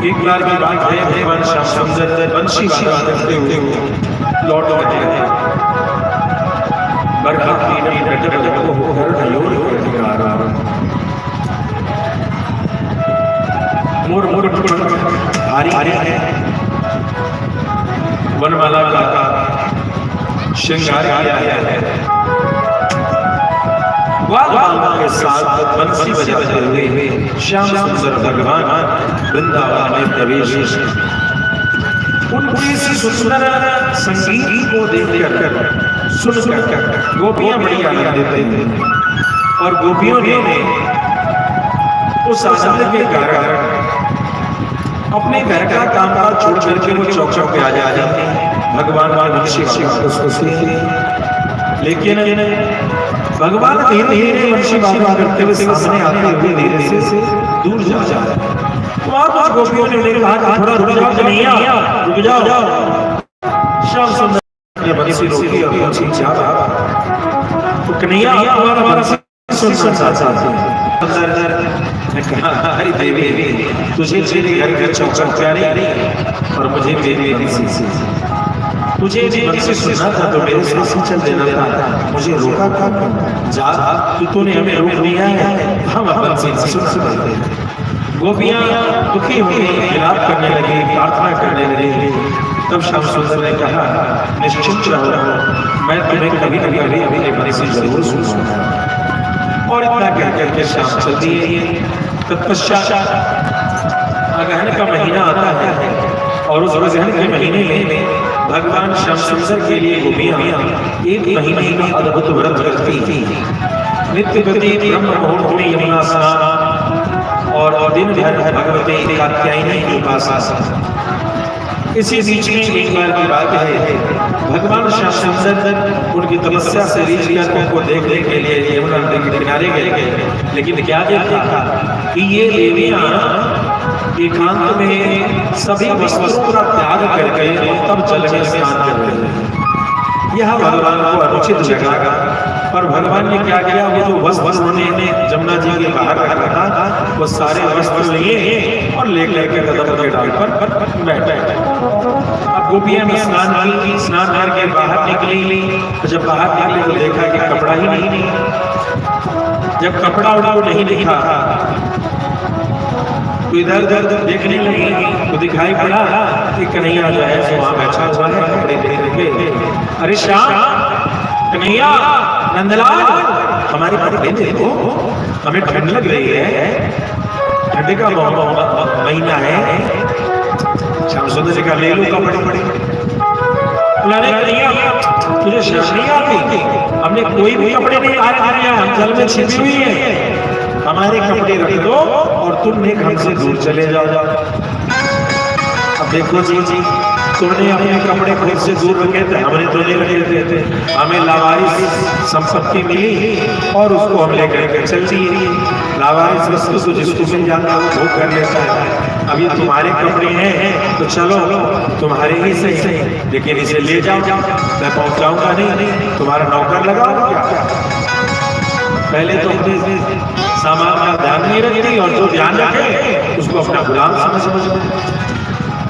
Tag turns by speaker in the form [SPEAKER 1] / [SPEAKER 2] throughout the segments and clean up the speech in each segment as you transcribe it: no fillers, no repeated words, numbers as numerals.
[SPEAKER 1] एक बार की बात है, भगवान श्याम सुंदर बंशी करते हुए लौट रहे हैं। बरखा की को होकर ढलोर करके आ रहा मोर मोर भारी है, वनमाला का श्रृंगार किया है, के साथ बंसी बजाते हुए श्याम सुंदर भगवान वृंदावन में प्रवेश। उनके सुंदर संगीत को देखकर सुनकर गोपियां बड़ी आनंदित हुई और गोपियों ने उस आनंद के कारण अपने घर का काम काज छोड़ करके वो चौक चौक पे आ जाते हैं भगवान लेकिन भगवान धीरे धीरे वंशी बाबा करते हुए सामने आते हुए धीरे से दूर जा जाए। तो गोपियों ने उन्हें कहा थोड़ा रुक जाओ, कन्हैया रुक जाओ। श्याम सुंदर ने बंसी रोकी और पूछी क्या बात? तो कन्हैया हमारा सुनना चाहते हैं। कहा हरी देवी तुझे मेरे घर का चौखट प्यारी और मुझे मेरी बंसी तुझे बंसी सुनना था तो मेरे साथ चल देना था, मुझे रोका क्यों? जा तूने हमें रोक दिया है, हम बंसी सुन सकते हैं। गोपियां दुखी हुई विलाप करने लगी, प्रार्थना करने लगी। तब श्याम सुंदर ने कहा निश्चिंत रहो, मैं तुम्हें कभी कभी अपनी बंसी जरूर सुनाऊंगा। और इतना कह करके श्याम चल दिए। तत्पश्चात अगहन का महीना आता है और उस अगहन के महीने में भगवान श्याम सुंदर के लिए गोपियां एक महीने का अद्भुत व्रत रखती थी। नित्य प्रति ब्रह्म मुहूर्त में यमुना स्नान और दिन भर भगवती कात्यायनी की उपासना। इसी बीच में एक बार की बात है, भगवान श्याम सुंदर उनकी तपस्या से रीझ कर उनको देखने के लिए यमुना नदी के किनारे गए। लेकिन क्या देखा कि ये देवियां एकांत में सभी वस्तुओं का त्याग करके तब जल में स्नान कर रहे हैं। यह भगवान को अनुचित लगा और भगवान ने क्या किया, वो जो वस्त्र उन्होंने जमुना जी के बाहर रखा था वो सारे वस्त्र लिए और लेकर के कदम के डाल पर बैठे। अब गोपियां ने स्नान करके बाहर निकली। जब बाहर निकली तो देखा कि कपड़ा ही नहीं। जब कपड़ा उनको नहीं दिखा तो इधर उधर देखने लगी तो दिखाई पड़ा कि कन्हैया जो है वहां बैठा हुआ है कपड़े देख। अरे श्याम, कन्हैया, नंदलाल, हमारे कपड़े देखो, हमें ठंड लग रही है, ठंड का महीना है। श्याम सुंदर का ले लो कपड़े। कन्हैया तुझे शर्म नहीं आती? हमने कोई भी कपड़े नहीं हम जल में छिपी हुई है, हमारे कपड़े रख दो और तुम नेक हमसे दूर चले जाओ। अब देखो जी, तुमने अपने कपड़े खुद से दूर रखे थे, हमने तो नहीं रखे थे। हमें लावारिस संपत्ति मिली और उसको हम लेकर के चल दिए। लावारिस वस्तु को जिसको मिल जाता है वो कर लेता है। अब ये तुम्हारे कपड़े हैं तो चलो तुम्हारे ही सही, लेकिन इसे ले जाओ, मैं पहुंचाऊंगा नहीं, तुम्हारा नौकर लगाओ क्या? पहले तो अपने सामान का ध्यान नहीं रखती और जो ध्यान रखे उसको अपना गुलाम समझ।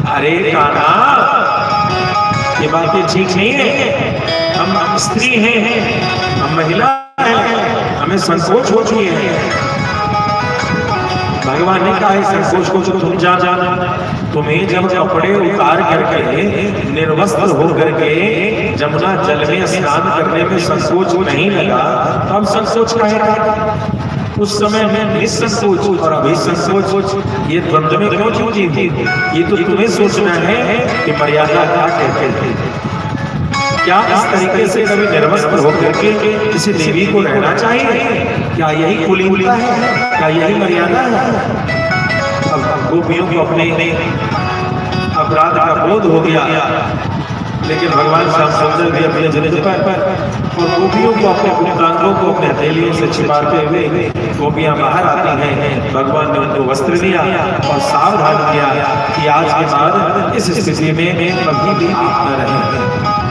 [SPEAKER 1] अरे कान्हा, ये बातें ठीक नहीं है। हम स्त्री हैं, हम महिला हैं, हमें संकोच हो चुकी है। भगवान ने कहा है संकोच को तो तुम जाना। तुम्हें जब कपड़े उतार करके निर्वस्त्र हो करके जमुना जल में स्नान करने में संकोच नहीं लगा, तो हम संकोच कहेगा। उस समय में निसंकोच और अभी संकोच, ये द्वंद्व में क्यों चूकी थी? ये तो तुम्हें सोचना है कि मर्यादा क्या कहते थे। क्या इस तरीके से कभी निर्वस्त्र होकर के किसी देवी को रहना चाहिए? क्या यही कुलीनता है? क्या यही मर्यादा है? अब गोपियों को अपने अपराध का बोध हो गया, लेकिन भगवान श्याम सुंदर भी अपने जनित पर और गोपियों को अपने प्रांगों को अपने हथेलियों से छिपाते हुए गोपियां बाहर आती हैं। भगवान ने उनको वस्त्र दिया और सावधान किया कि आज के बाद इस स्थिति में कभी भी आप न रहें।